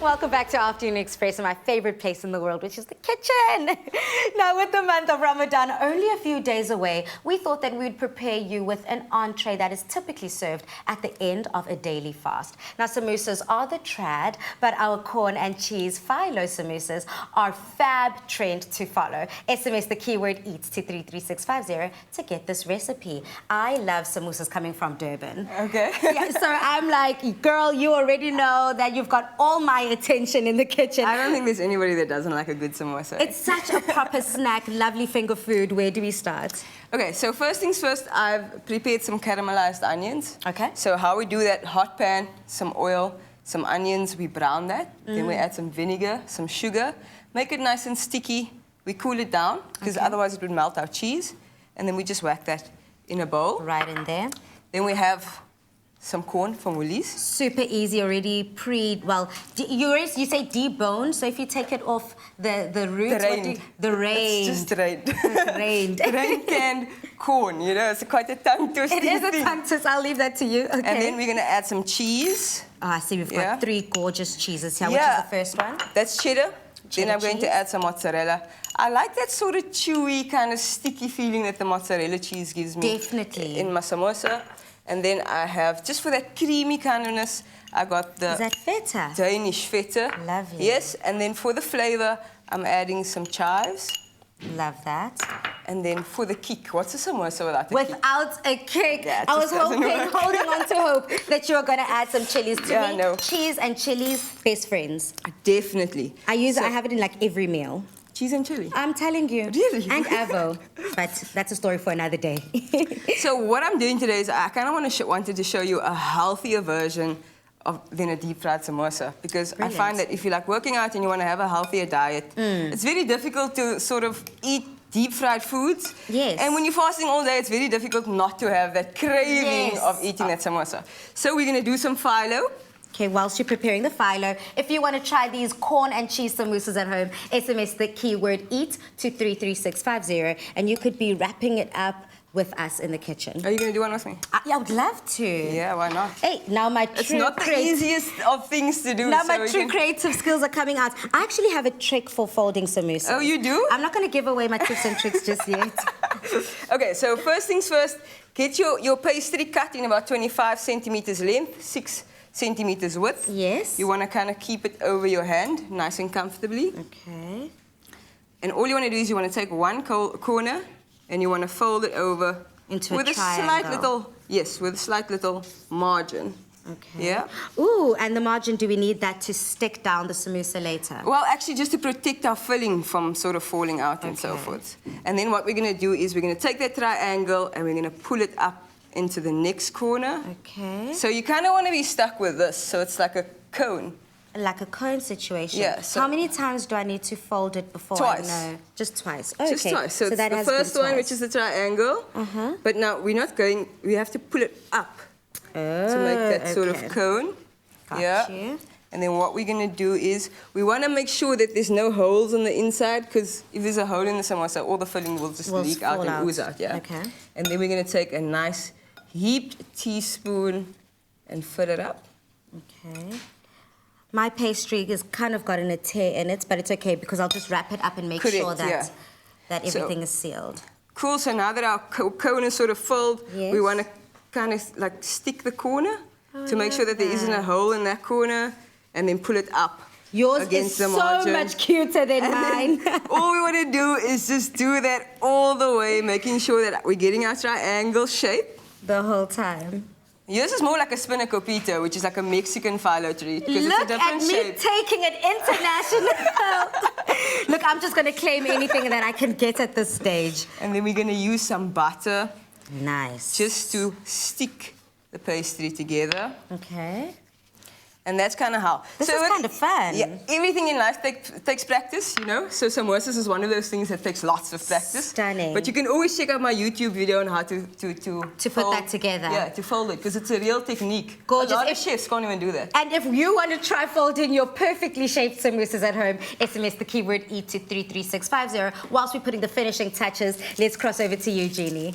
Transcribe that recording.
Welcome back to Afternoon Express, my favorite place in the world, which is the kitchen. Now, with the month of Ramadan only a few days away, we thought that we'd prepare you with an entree that is typically served at the end of a daily fast. Now, samosas are the trad, but our corn and cheese phyllo samosas are fab trend to follow. SMS the keyword EAT to 33650 to get this recipe. I love samosas coming from Durban. Okay. Yeah, so I'm like, girl, you already know that you've got all my attention in the kitchen. I don't think there's anybody that doesn't like a good samosa. It's such a proper snack, lovely finger food. Where do we start? Okay, so first things first, I've prepared some caramelized onions. Okay. So how we do that, hot pan, some oil, some onions, we brown that. Then we add some vinegar, some sugar, make it nice and sticky. We cool it down, because otherwise it would melt our cheese. And then we just whack that in a bowl. Right in there. Then we have some corn from Woolies. Super easy already, you say deboned, so if you take it off the roots, the rain. It's just drained. Drained. Drained canned corn, you know, it's quite a tongue twister. It is a tongue twister, I'll leave that to you. Okay. And then we're going to add some cheese. Oh, I see we've got three gorgeous cheeses here. Which is the first one? That's cheddar. Then I'm going cheese. to add some mozzarella. I like that sort of chewy, kind of sticky feeling that the mozzarella cheese gives me. Definitely. In my samosa. And then I have, just for that creamy kindness, I got the... Is that feta? Danish feta. Lovely. Yes, and then for the flavor, I'm adding some chives. Love that. And then for the kick, what's a samosa without a kick? Without a kick. Yeah, I was holding on to hope that you were going to add some chilies. To me, cheese and chilies, best friends. Definitely. I have it in like every meal. Cheese and chili? I'm telling you. Really? And avo. But that's a story for another day. So what I'm doing today is I kind of wanted to show you a healthier version than a deep-fried samosa, because I find that if you like working out and you want to have a healthier diet, it's very difficult to sort of eat deep-fried foods. Yes. And when you're fasting all day, it's very difficult not to have that craving of eating that samosa. So we're going to do some phyllo. Okay, whilst you're preparing the phyllo, if you want to try these corn and cheese samosas at home, SMS the keyword EAT to 33650, and you could be wrapping it up with us in the kitchen. Are you going to do one with me? Yeah, I would love to. Yeah, why not? Hey, now my It's not the easiest of things to do. Now my true creative skills are coming out. I actually have a trick for folding samosas. Oh, you do? I'm not going to give away my tips and tricks just yet. Okay, so first things first, get your pastry cut in about 25 centimeters length, 6 centimeters width. Yes. You want to kind of keep it over your hand, nice and comfortably. Okay. And all you want to do is you want to take one corner and you want to fold it over into with a triangle. with a slight little margin. Okay. Yeah. Ooh, and the margin, do we need that to stick down the samosa later? Well, actually, just to protect our filling from sort of falling out and so forth. And then what we're going to do is we're going to take that triangle and we're going to pull it up into the next corner. Okay. So you kind of want to be stuck with this, so it's like a cone. Like a cone situation. Yeah. So how many times do I need to fold it before twice. I know? Just twice. Oh, just okay. twice. So it's that the first one, which is the triangle. But now we're not going. We have to pull it up to make that sort of cone. Got you. And then what we're going to do is we want to make sure that there's no holes on the inside, because if there's a hole in the samosa, all the filling will just leak out and ooze out. Yeah. Okay. And then we're going to take a nice heaped teaspoon and fill it up. Okay. My pastry has kind of gotten a tear in it, but it's okay because I'll just wrap it up and make sure that everything is sealed. Cool. So now that our cone is sort of filled, we want to kind of like stick the corner to make sure that there isn't a hole in that corner, and then pull it up. Yours against is the margin. So much cuter than mine. All we want to do is just do that all the way, making sure that we're getting our triangle shape. The whole time. Yours is more like a spinacopita, which is like a Mexican phyllo treat, because it's a different shape. Look at me taking it international. Look, I'm just going to claim anything that I can get at this stage. And then we're going to use some butter. Nice. Just to stick the pastry together. Okay. And that's kind of how. This is kind of fun. Yeah, everything in life takes practice, you know. So samosas is one of those things that takes lots of practice. Stunning. But you can always check out my YouTube video on how to put that together. Yeah, to fold it, because it's a real technique. Gorgeous. A lot of chefs can't even do that. And if you want to try folding your perfectly shaped samosas at home, SMS the keyword EAT to 33650. Whilst we're putting the finishing touches, let's cross over to you, Jeannie.